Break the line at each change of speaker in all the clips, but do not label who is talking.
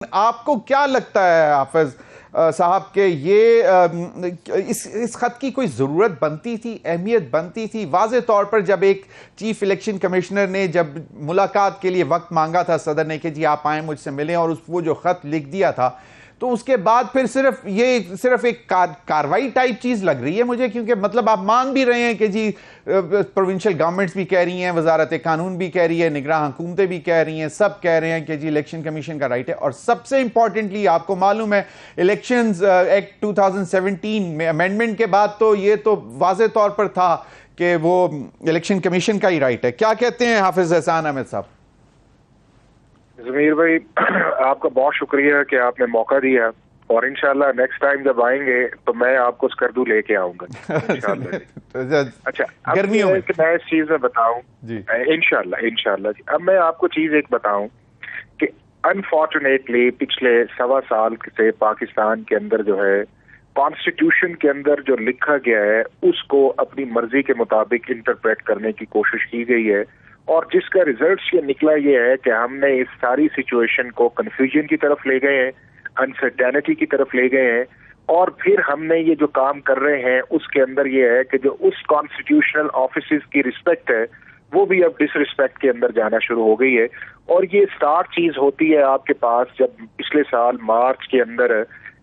آپ کو کیا لگتا ہے حافظ صاحب کہ یہ اس خط کی کوئی ضرورت بنتی تھی، اہمیت بنتی تھی؟ واضح طور پر جب ایک چیف الیکشن کمشنر نے جب ملاقات کے لیے وقت مانگا تھا صدر نے کہ جی آپ آئیں مجھ سے ملیں، اور وہ جو خط لکھ دیا تھا، تو اس کے بعد پھر صرف ایک کاروائی ٹائپ چیز لگ رہی ہے مجھے، کیونکہ مطلب آپ مان بھی رہے ہیں کہ جی پروونشل گورنمنٹس بھی کہہ رہی ہیں، وزارت قانون بھی کہہ رہی ہے، نگراں حکومتیں بھی کہہ رہی ہیں، سب کہہ رہے ہیں کہ جی الیکشن کمیشن کا رائٹ ہے، اور سب سے امپورٹنٹلی آپ کو معلوم ہے الیکشنز ایکٹ 2017 میں امینڈمنٹ کے بعد تو یہ تو واضح طور پر تھا کہ وہ الیکشن کمیشن کا ہی رائٹ ہے۔ کیا کہتے ہیں حافظ احسان احمد صاحب؟
ضمیر بھائی، آپ کا بہت شکریہ کہ آپ نے موقع دیا، اور انشاءاللہ نیکسٹ ٹائم جب آئیں گے تو میں آپ کو اسکردو لے کے آؤں گا انشاءاللہ۔ اچھا،
گرمیوں میں
میں اس چیز میں بتاؤں
جی
انشاءاللہ جی، اب میں آپ کو چیز ایک بتاؤں کہ انفارچونیٹلی پچھلے 1.25 سال سے پاکستان کے اندر جو ہے کانسٹیٹیوشن کے اندر جو لکھا گیا ہے اس کو اپنی مرضی کے مطابق انٹرپریٹ کرنے کی کوشش کی گئی ہے، اور جس کا ریزلٹس یہ نکلا یہ ہے کہ ہم نے اس ساری سچویشن کو کنفیوژن کی طرف لے گئے ہیں، انسرٹینٹی کی طرف لے گئے ہیں، اور پھر ہم نے یہ جو کام کر رہے ہیں اس کے اندر یہ ہے کہ جو اس کانسٹیٹیوشنل آفیسز کی رسپیکٹ ہے وہ بھی اب ڈس رسپیکٹ کے اندر جانا شروع ہو گئی ہے۔ اور یہ اسٹارٹ چیز ہوتی ہے آپ کے پاس جب پچھلے سال مارچ کے اندر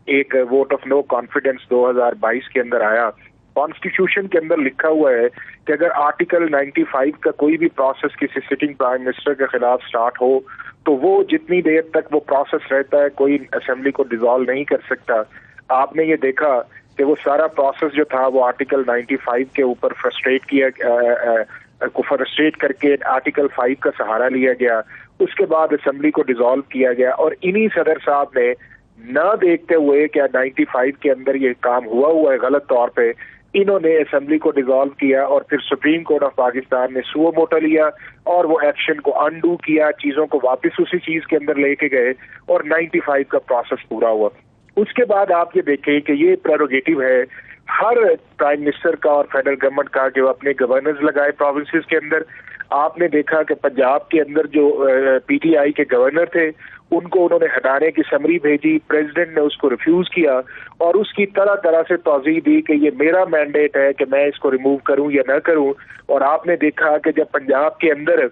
ایک ووٹ آف نو کانفیڈنس 2022 کے اندر آیا۔ کانسٹیٹیوشن کے اندر لکھا ہوا ہے کہ اگر آرٹیکل 95 کا کوئی بھی پروسیس کسی سٹنگ پرائم منسٹر کے خلاف سٹارٹ ہو تو وہ جتنی دیر تک وہ پروسیس رہتا ہے کوئی اسمبلی کو ڈیزالو نہیں کر سکتا۔ آپ نے یہ دیکھا کہ وہ سارا پروسیس جو تھا وہ آرٹیکل 95 کے اوپر فرسٹریٹ کر کے آرٹیکل 5 کا سہارا لیا گیا، اس کے بعد اسمبلی کو ڈیزالو کیا گیا، اور انہی صدر صاحب نے نہ دیکھتے ہوئے کہ 95 کے اندر یہ کام ہوا ہے غلط طور پہ، انہوں نے اسمبلی کو ڈیزالو کیا، اور پھر سپریم کورٹ آف پاکستان نے سو موٹو لیا اور وہ ایکشن کو انڈو کیا، چیزوں کو واپس اسی چیز کے اندر لے کے گئے، اور 95 کا پروسیس پورا ہوا۔ اس کے بعد آپ یہ دیکھیں کہ یہ پریروگیٹو ہے ہر پرائم منسٹر کا اور فیڈرل گورنمنٹ کا جو اپنے گورنرز لگائے پروونسز کے اندر۔ آپ نے دیکھا کہ پنجاب کے اندر جو پی ٹی آئی کے گورنر تھے ان کو انہوں نے ہٹانے کی سمری بھیجی، پریزیڈنٹ نے اس کو ریفیوز کیا، اور اس کی طرح طرح سے توضیح دی کہ یہ میرا مینڈیٹ ہے کہ میں اس کو ریموو کروں یا نہ کروں۔ اور آپ نے دیکھا کہ جب پنجاب کے اندر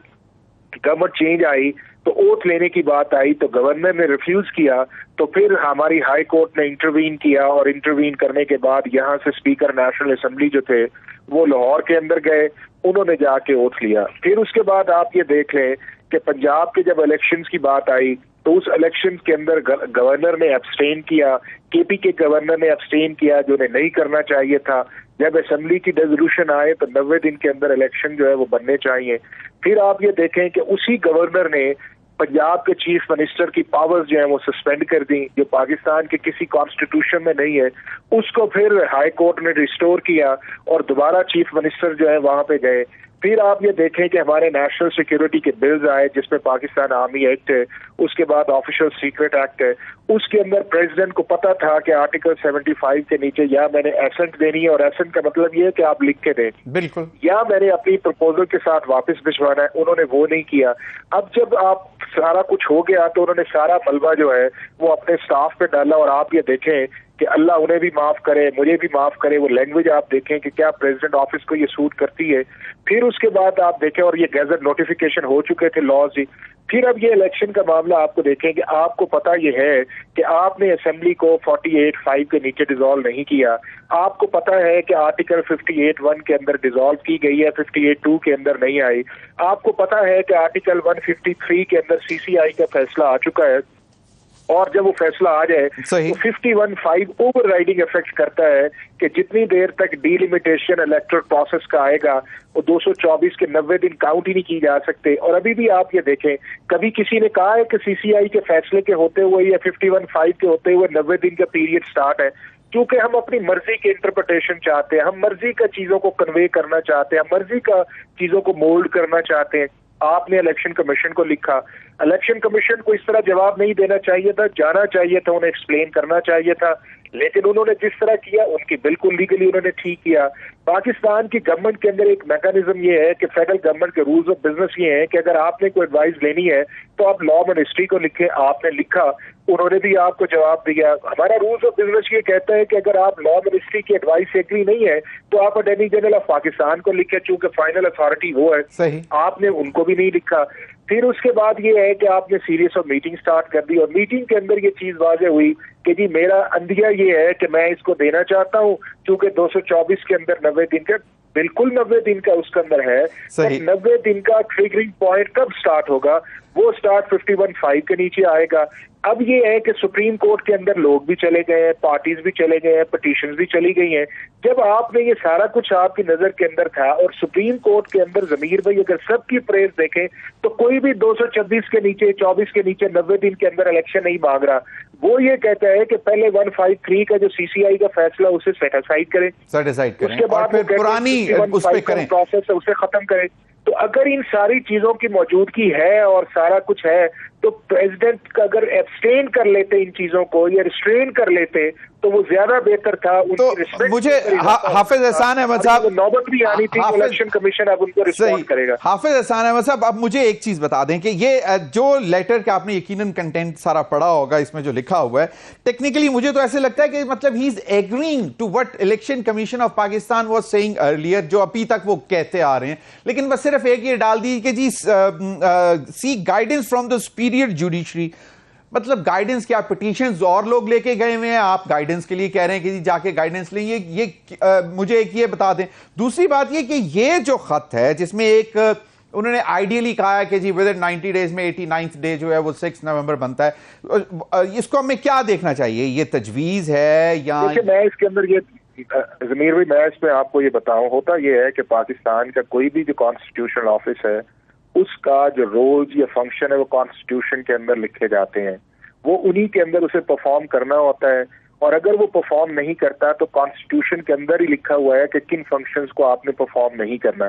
گورنمنٹ چینج آئی تو اوتھ لینے کی بات آئی تو گورنر نے ریفیوز کیا، تو پھر ہماری ہائی کورٹ نے انٹروین کیا، اور انٹروین کرنے کے بعد یہاں سے اسپیکر نیشنل اسمبلی جو تھے وہ لاہور کے اندر گئے، انہوں نے جا کے اوتھ لیا۔ پھر اس کے بعد آپ یہ دیکھ لیں کہ پنجاب کے جب الیکشنز کی بات آئی تو اس الیکشن کے اندر گورنر نے ایبسٹین کیا، کے پی کے گورنر نے ایبسٹین کیا جو انہیں نہیں کرنا چاہیے تھا۔ جب اسمبلی کی ریزولوشن آئے تو 90 دن کے اندر الیکشن جو ہے وہ بننے چاہیے۔ پھر آپ یہ دیکھیں کہ اسی گورنر نے پنجاب کے چیف منسٹر کی پاورز جو ہیں وہ سسپینڈ کر دیں، جو پاکستان کے کسی کانسٹیٹیوشن میں نہیں ہے، اس کو پھر ہائی کورٹ نے ریسٹور کیا، اور دوبارہ چیف منسٹر جو ہے وہاں پہ گئے۔ پھر آپ یہ دیکھیں کہ ہمارے نیشنل سیکیورٹی کے بلز آئے جس میں پاکستان آرمی ایکٹ ہے، اس کے بعد آفیشل سیکرٹ ایکٹ ہے، اس کے اندر پریزیڈنٹ کو پتا تھا کہ آرٹیکل 75 کے نیچے یا میں نے ایسنٹ دینی ہے، اور ایسنٹ کا مطلب یہ ہے کہ آپ لکھ کے دیں،
بالکل،
یا میں نے اپنی پرپوزل کے ساتھ واپس بھجوانا ہے، انہوں نے وہ نہیں کیا۔ اب جب آپ سارا کچھ ہو گیا تو انہوں نے سارا ملبہ جو ہے وہ اپنے سٹاف پہ ڈالا، اور آپ یہ دیکھیں کہ اللہ انہیں بھی معاف کرے مجھے بھی معاف کرے، وہ لینگویج آپ دیکھیں کہ کیا پریزیڈنٹ آفس کو یہ سوٹ کرتی ہے۔ پھر اس کے بعد آپ دیکھیں، اور یہ گیزٹ نوٹیفیکیشن ہو چکے تھے لاز ہی۔ پھر اب یہ الیکشن کا معاملہ آپ کو دیکھیں کہ آپ کو پتہ یہ ہے کہ آپ نے اسمبلی کو 48(5) کے نیچے ڈیزالو نہیں کیا، آپ کو پتہ ہے کہ آرٹیکل 58(1) کے اندر ڈیزالو کی گئی ہے، 58(2) کے اندر نہیں آئی، آپ کو پتہ ہے کہ آرٹیکل 153 کے اندر سی سی آئی کا فیصلہ آ چکا ہے، اور جب وہ فیصلہ آ جائے تو 51(5) اوور رائڈنگ افیکٹ کرتا ہے کہ جتنی دیر تک ڈی لمیٹیشن الیکٹرل پروسیس کا آئے گا وہ 224 کے 90 دن کاؤنٹ ہی نہیں کی جا سکتے۔ اور ابھی بھی آپ یہ دیکھیں، کبھی کسی نے کہا ہے کہ سی سی آئی کے فیصلے کے ہوتے ہوئے یا 51(5) کے ہوتے ہوئے 90 دن کا پیریڈ سٹارٹ ہے؟ کیونکہ ہم اپنی مرضی کے انٹرپریٹیشن چاہتے ہیں، ہم مرضی کا چیزوں کو کنوے کرنا چاہتے ہیں، ہم مرضی کا چیزوں کو مولڈ کرنا چاہتے ہیں۔ آپ نے الیکشن کمیشن کو لکھا، الیکشن کمیشن کو اس طرح جواب نہیں دینا چاہیے تھا، جانا چاہیے تھا، انہیں ایکسپلین کرنا چاہیے تھا، لیکن انہوں نے جس طرح کیا ان کی بالکل لیگلی انہوں نے ٹھیک کیا۔ پاکستان کی گورنمنٹ کے اندر ایک میکانزم یہ ہے کہ فیڈرل گورنمنٹ کے رولز آف بزنس یہ ہیں کہ اگر آپ نے کوئی ایڈوائز لینی ہے تو آپ لا منسٹری کو لکھیں، آپ نے لکھا انہوں نے بھی آپ کو جواب دیا. ہمارا رولز آف بزنس یہ کہتا ہے کہ اگر آپ لا منسٹری کی ایڈوائس سے ایگری نہیں ہے تو آپ اٹارنی جنرل آف پاکستان کو لکھے, چونکہ فائنل اتھارٹی وہ ہے.
صحیح.
آپ نے ان کو بھی نہیں لکھا. پھر اس کے بعد یہ ہے کہ آپ نے سیریز آف میٹنگ سٹارٹ کر دی, اور میٹنگ کے اندر یہ چیز واضح ہوئی کہ جی میرا اندیہ یہ ہے کہ میں اس کو دینا چاہتا ہوں, چونکہ 224 کے اندر 90 دن کا, بالکل 90 دن کا اس کے اندر ہے. 90 دن کا ٹریگرنگ پوائنٹ کب سٹارٹ ہوگا؟ وہ سٹارٹ 51(5) کے نیچے آئے گا. اب یہ ہے کہ سپریم کورٹ کے اندر لوگ بھی چلے گئے ہیں, پارٹیز بھی چلے گئے ہیں, پٹیشنز بھی چلی گئی ہیں. جب آپ نے یہ سارا کچھ آپ کی نظر کے اندر تھا, اور سپریم کورٹ کے اندر ضمیر بھائی اگر سب کی پریز دیکھیں تو کوئی بھی 226 کے نیچے, 24 کے نیچے 90 دن کے اندر الیکشن نہیں مانگ رہا. وہ یہ کہتا ہے کہ پہلے 153 کا جو سی سی آئی کا فیصلہ اسے سیٹ اسائڈ کریں, اس کے بعد
پرانی اس پہ کریں,
پروسیس ہے اسے ختم کریں. تو اگر ان ساری چیزوں کی موجودگی ہے اور سارا کچھ ہے تو پریزیڈنٹ کا اگر ایبسٹین کر لیتے ان چیزوں کو یا ریسٹرین کر لیتے تو وہ زیادہ بہتر تھا.
تو مجھے حافظ احسان احمد صاحب,
نوبت بھی آنی تھی, الیکشن کمیشن اب ان کو ریسپونڈ کرے گا.
حافظ احسان احمد صاحب, اب مجھے ایک چیز بتا دیں کہ یہ جو لیٹر کہ آپ نے یقیناً کنٹینٹ سارا پڑھا ہوگا, اس میں جو لکھا ہوا ہے ٹیکنیکلی مجھے تو ایسے لگتا ہے کہ مطلب he is agreeing to what Election Commission of Pakistan was seeing earlier, جو ابھی تک وہ کہتے آ رہے ہیں. لیکن بس صرف ایک یہ ڈال دی کہ جی seek guidance from the superior judiciary. مطلب گائیڈنس کیا, پٹیشنز اور لوگ لے کے گئے ہوئے ہیں, آپ گائیڈنس کے لیے کہہ رہے ہیں کہ جی جا کے گائیڈنس لیں. یہ مجھے ایک یہ بتا دیں. دوسری بات یہ کہ یہ جو خط ہے جس میں ایک انہوں نے آئیڈیلی کہا ہے کہ جی ودن 90 days میں 89th ڈے جو ہے وہ 6 نومبر بنتا ہے, اس کو ہمیں کیا دیکھنا چاہیے؟ یہ تجویز ہے یا
میں اس کے اندر یہ ضمیر بھائی میں اس میں آپ کو یہ بتاؤں, ہوتا یہ ہے کہ پاکستان کا کوئی بھی جو کانسٹیٹیوشنل آفس ہے اس کا جو رولز یا فنکشن ہے وہ کانسٹیٹیوشن کے اندر لکھے جاتے ہیں, وہ انہی کے اندر اسے پرفارم کرنا ہوتا ہے. اور اگر وہ پرفارم نہیں کرتا تو کانسٹیٹیوشن کے اندر ہی لکھا ہوا ہے کہ کن فنکشنز کو آپ نے پرفارم نہیں کرنا.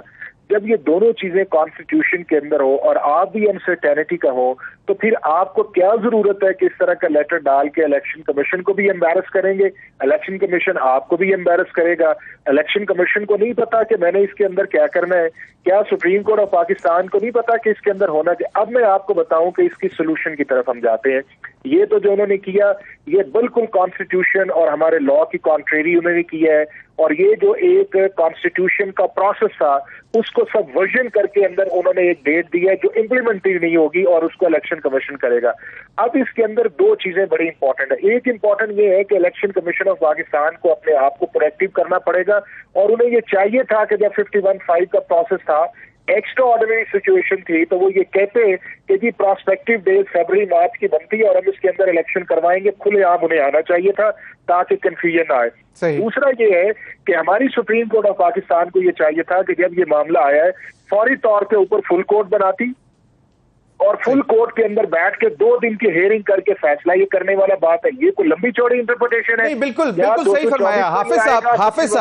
جب یہ دونوں چیزیں کانسٹیٹیوشن کے اندر ہو اور آپ بھی انسرٹینٹی کا ہو تو پھر آپ کو کیا ضرورت ہے کہ اس طرح کا لیٹر ڈال کے الیکشن کمیشن کو بھی امبیرس کریں گے, الیکشن کمیشن آپ کو بھی امبیرس کرے گا. الیکشن کمیشن کو نہیں پتا کہ میں نے اس کے اندر کیا کرنا ہے, کیا سپریم کورٹ آف پاکستان کو نہیں پتا کہ اس کے اندر ہونا چاہیے. اب میں آپ کو بتاؤں کہ اس کی سولوشن کی طرف ہم جاتے ہیں. یہ تو جو انہوں نے کیا یہ بالکل کانسٹیٹیوشن اور ہمارے لا کی کانٹریری انہوں نے کیا ہے, اور یہ جو ایک کانسٹیٹیوشن کا پروسیس تھا اس کو سب ورژن کر کے اندر انہوں نے ایک ڈیٹ دی ہے جو امپلیمنٹ ہی نہیں ہوگی اور اس کو الیکشن کمیشن کرے گا. اب اس کے اندر دو چیزیں بڑی امپورٹنٹ ہے. ایک امپورٹنٹ یہ ہے کہ الیکشن کمیشن آف پاکستان کو اپنے آپ کو پرویکٹیو کرنا پڑے گا, اور انہیں یہ چاہیے تھا کہ جب 51(5) کا پروسیس تھا, ایکسٹرا آرڈینری سچویشن تھی, تو وہ یہ کہتے کہ جی پراسپیکٹیو ڈیٹ فیبرری مارچ کی بنتی ہے اور ہم اس کے اندر الیکشن کروائیں گے. کھلے عام انہیں آنا چاہیے تھا تاکہ کنفیوژن نہ آئے. دوسرا یہ ہے کہ ہماری سپریم کورٹ آف پاکستان کو یہ چاہیے تھا کہ جب یہ معاملہ آیا ہے فوری طور پہ اوپر فل کورٹ بناتی اور فل کورٹ کے اندر بیٹھ کے 2 دن کی ہیئرنگ کر کے فیصلہ یہ کرنے والا بات ہے. یہ کوئی لمبی چوڑی انٹرپریٹیشن ہے؟
بالکل صحیح فرمایا حافظ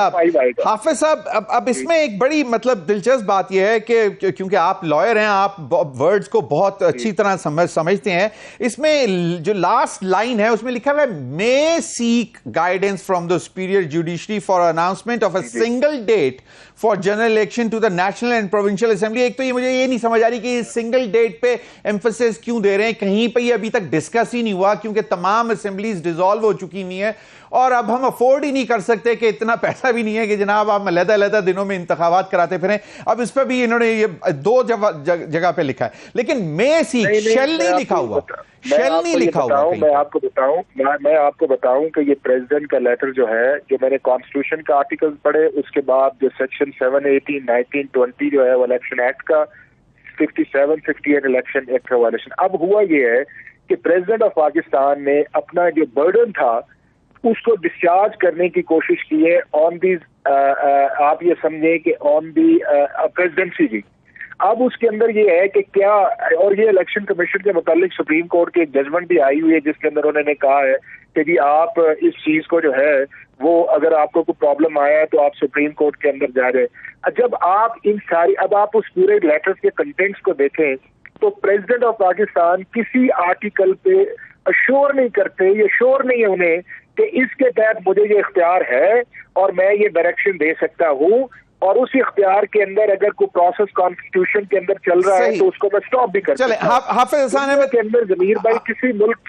صاحب. اب اس میں ایک بڑی مطلب دلچسپ بات یہ ہے کہ کیونکہ آپ لائر ہیں, آپ ورڈز کو بہت اچھی طرح سمجھتے ہیں. اس میں جو لاسٹ لائن ہے اس میں لکھا ہوا ہے may seek guidance from the superior judiciary for announcement of a single date for general election to the national and provincial assembly. ایک تو یہ مجھے یہ نہیں سمجھ آ رہی کہ سنگل ڈیٹ پہ ایمفسس کیوں دے رہے ہیں, کہیں پہ یہ ابھی تک ڈسکس ہی نہیں ہوا کیونکہ تمام اسمبلیز ڈیزالو ہو چکی ہوئی ہیں, اور اب ہم افورڈ ہی نہیں کر سکتے کہ اتنا پیسہ بھی نہیں ہے کہ جناب آپ علیحدہ دنوں میں انتخابات کراتے پھریں. اب اس پہ بھی انہوں نے یہ 2 جگہ پہ لکھا ہے, لیکن میں شیل نہیں لکھا ہوا, شیل نہیں لکھا ہوا.
میں آپ کو بتاؤں کہ یہ پریزیڈنٹ کا لیٹر جو ہے, جو میں نے کانسٹیٹیوشن کا آرٹیکل پڑھے, اس کے بعد جو سیکشن 7, 18, 19, 20 جو ہے وہ الیکشن ایکٹ کا 57, 58 الیکشن ایکٹ کا وائلیشن. اب ہوا یہ ہے کہ پریزیڈنٹ آف پاکستان نے اپنا جو برڈن تھا اس کو ڈسچارج کرنے کی کوشش کی ہے آن دی, آپ یہ سمجھیں کہ آن دی پریزیڈنسی کی. اب اس کے اندر یہ ہے کہ کیا, اور یہ الیکشن کمیشن کے متعلق سپریم کورٹ کی ایک ججمنٹ بھی آئی ہوئی ہے جس کے اندر انہوں نے کہا ہے کہ جی آپ اس چیز کو جو ہے وہ اگر آپ کو کوئی پرابلم آیا ہے تو آپ سپریم کورٹ کے اندر جا رہے. جب آپ ان ساری, اب آپ اس پورے لیٹر کے کنٹینٹس کو دیکھیں تو پریزیڈنٹ آف پاکستان کسی آرٹیکل پہ اشور نہیں کرتے, یہ شور نہیں ہے انہیں کہ اس کے تحت مجھے یہ اختیار ہے اور میں یہ ڈائریکشن دے سکتا ہوں, اور اس اختیار کے اندر اگر کوئی پروسیس کانسٹیٹیوشن کے اندر چل رہا ہے تو اس کو میں سٹاپ بھی کر سکتا ہوں.
حافظ احسان احمد
کے اندر ضمیر بھائی کسی ملک